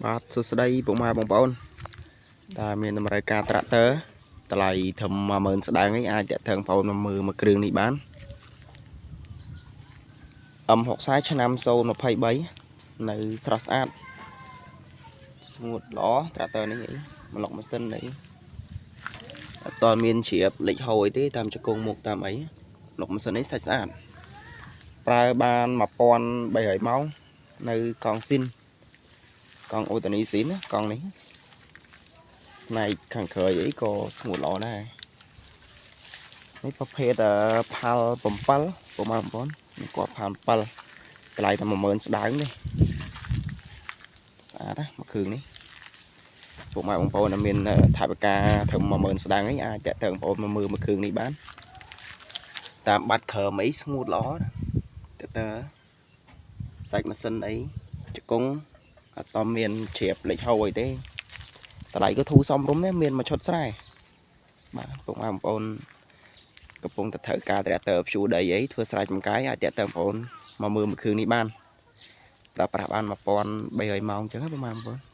បាទសួស្តីពុកម៉ែបងប្អូនតែមានតម្រូវការត្រាក់ទ័រតម្លៃធំ10000ស្ដើងនេះអាចតាក់ទងបងប្អូនមកមើលមួយគ្រឿងនេះបាន M60 ឆ្នាំ023នៅស្រស់ស្អាតស្ងួតល្អត្រាក់ទ័រនេះប្លុកម៉ាស៊ីននេះអត់តមានជ្រាបលេចហូរទេតាមជង្គង់មុខតាមអីប្លុកម៉ាស៊ីននេះសាច់ស្អាតប្រើបាន1300ម៉ោងនៅកង់ស៊ីនកង់អូតូនីស៊ីនណាកង់នេះផ្នែកខាងក្រោយអីក៏ស្ងួតល្អដែរនេះប្រភេទផាល់7ពុកម៉ែបងប្អូនគាត់ផាល់7តម្លៃតែ10000ស្ដើងនេះស្អាតណាមួយគ្រឿងនេះពុកម៉ែបងប្អូនមានថវិកាត្រឹម10000ស្ដើងនេះអាចតាក់ទងបងប្អូនមកមើលមួយគ្រឿងនេះបានតាមបាត់ក្រមអីស្ងួតល្អតាក់ទើសាច់ម៉ាស៊ីនអីជង្គង់អត់តមានជ្រាបលេចហូរអីទេតម្លៃក៏ធូរសមរម្យដែរមានមួយឈុតស្រែបាទពុកម៉ែបងប្អូនកំពុងតែត្រូវការត្រាក់ទ័រភ្ជួរដីអីធ្វើស្រែចម្ការអាចតាក់ទងបងប្អូនមកមើលមួយគ្រឿងនេះបានប្រើប្រាស់បាន1300ម៉ោងអញ្ចឹងពុកម៉ែបងប្អូន